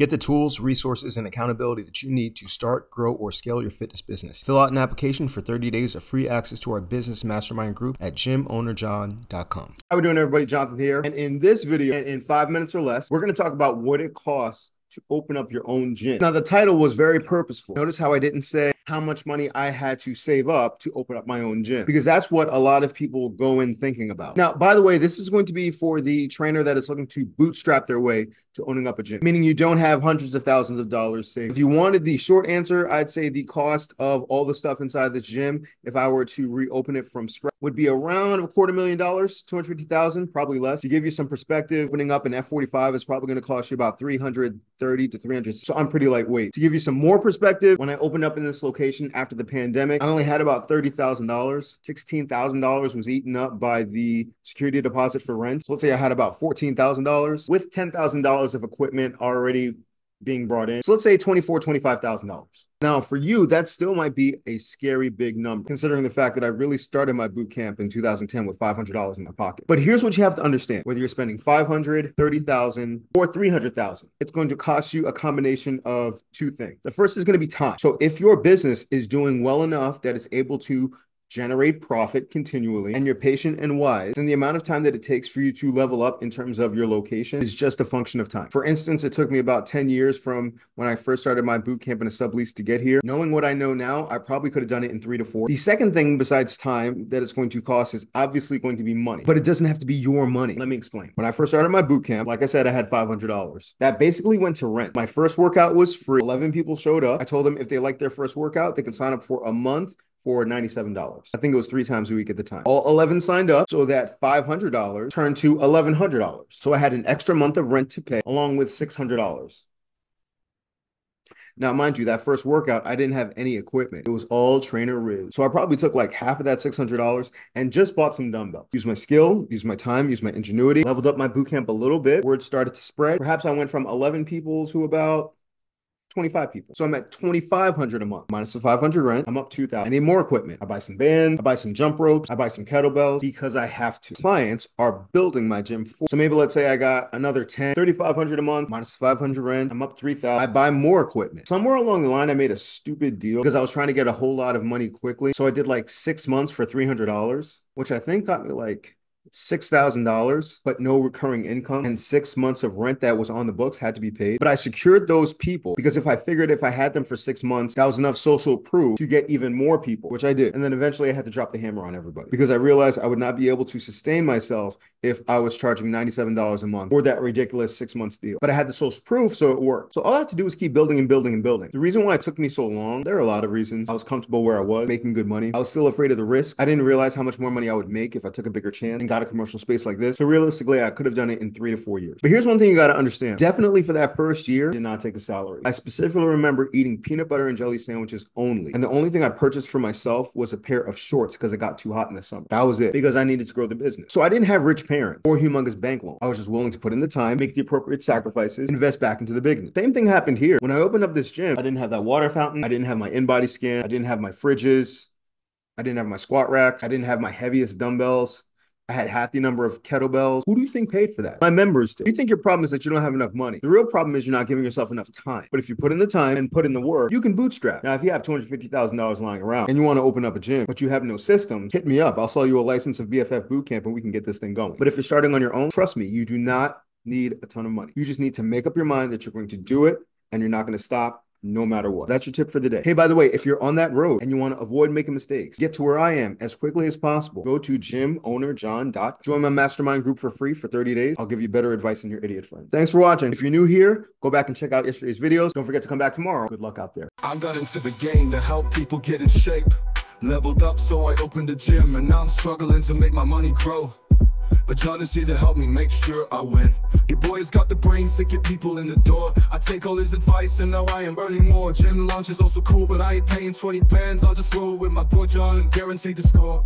Get the tools, resources, and accountability that you need to start, grow, or scale your fitness business. Fill out an application for 30 days of free access to our business mastermind group at gymownerjohn.com. How we doing, everybody? Jonathan here. And in this video, in 5 minutes or less, we're going to talk about what it costs to open up your own gym. Now, the title was very purposeful. Notice how I didn't say how much money I had to save up to open up my own gym, because that's what a lot of people go in thinking about. Now, by the way, this is going to be for the trainer that is looking to bootstrap their way to owning up a gym, meaning you don't have hundreds of thousands of dollars saved. If you wanted the short answer, I'd say the cost of all the stuff inside this gym, if I were to reopen it from scratch, would be around $250,000, $250,000, probably less. To give you some perspective, opening up an F45 is probably going to cost you about $330 to $300. So I'm pretty lightweight. To give you some more perspective, when I opened up in this location after the pandemic, I only had about $30,000. $16,000 was eaten up by the security deposit for rent. So let's say I had about $14,000 with $10,000 of equipment already being brought in. So let's say $24,000, $25,000. Now for you, that still might be a scary big number, considering the fact that I really started my boot camp in 2010 with $500 in my pocket. But here's what you have to understand. Whether you're spending $500, $30,000, or $300,000, it's going to cost you a combination of two things. The first is going to be time. So if your business is doing well enough that it's able to generate profit continually, and you're patient and wise, then the amount of time that it takes for you to level up in terms of your location is just a function of time. For instance, it took me about 10 years from when I first started my boot camp in a sublease to get here. Knowing what I know now, I probably could have done it in 3 to 4. The second thing besides time that it's going to cost is obviously going to be money, but it doesn't have to be your money. Let me explain. When I first started my boot camp, like I said, I had $500. That basically went to rent. My first workout was free. 11 people showed up. I told them if they liked their first workout, they could sign up for a month for $97. I think it was 3 times a week at the time. All 11 signed up, so that $500 turned to $1,100. So I had an extra month of rent to pay along with $600. Now, mind you, that first workout, I didn't have any equipment. It was all trainer rigged. So I probably took like half of that $600 and just bought some dumbbells. Used my skill, used my time, used my ingenuity, leveled up my boot camp a little bit. Word started to spread. Perhaps I went from 11 people to about 25 people. So I'm at $2,500 a month. Minus the $500 rent, I'm up $2,000. I need more equipment. I buy some bands, I buy some jump ropes, I buy some kettlebells because I have to. Clients are building my gym for. So maybe let's say I got another $3,500 a month, minus the $500 rent, I'm up $3,000. I buy more equipment. Somewhere along the line, I made a stupid deal because I was trying to get a whole lot of money quickly. So I did like 6 months for $300, which I think got me like $6,000, but no recurring income, and 6 months of rent that was on the books had to be paid. But I secured those people because if I figured if I had them for 6 months, that was enough social proof to get even more people, which I did. And then eventually I had to drop the hammer on everybody because I realized I would not be able to sustain myself if I was charging $97 a month or that ridiculous 6 months deal. But I had the social proof, so it worked. So all I had to do was keep building and building and building. The reason why it took me so long, there are a lot of reasons. I was comfortable where I was, making good money. I was still afraid of the risk. I didn't realize how much more money I would make if I took a bigger chance and got a commercial space like this. So realistically, I could have done it in 3 to 4 years. But here's one thing you got to understand. Definitely for that first year, I did not take a salary. I specifically remember eating peanut butter and jelly sandwiches only. And the only thing I purchased for myself was a pair of shorts because it got too hot in the summer. That was it, because I needed to grow the business. So I didn't have rich parents or humongous bank loan. I was just willing to put in the time, make the appropriate sacrifices, invest back into the business. Same thing happened here. When I opened up this gym, I didn't have that water fountain. I didn't have my in-body scan. I didn't have my fridges. I didn't have my squat racks. I didn't have my heaviest dumbbells. I had half the number of kettlebells. Who do you think paid for that? My members did. You think your problem is that you don't have enough money. The real problem is you're not giving yourself enough time. But if you put in the time and put in the work, you can bootstrap. Now, if you have $250,000 lying around and you want to open up a gym, but you have no system, hit me up. I'll sell you a license of BFF Bootcamp and we can get this thing going. But if you're starting on your own, trust me, you do not need a ton of money. You just need to make up your mind that you're going to do it and you're not going to stop no matter what. That's your tip for the day. Hey, by the way, if you're on that road and you want to avoid making mistakes, get to where I am as quickly as possible, go to gymownerjohn.com. Join my mastermind group for free for 30 days. I'll give you better advice than your idiot friend. Thanks for watching. If you're new here, go back and check out yesterday's videos. Don't forget to come back tomorrow. Good luck out there. I got into the game to help people get in shape. Leveled up, so I opened a gym, and now I'm struggling to make my money grow. But John is here to help me make sure I win. Your boy has got the brains to get people in the door. I take all his advice and now I am earning more. Gym launch is also cool, but I ain't paying 20 bands. I'll just roll with my boy John and guaranteed to score.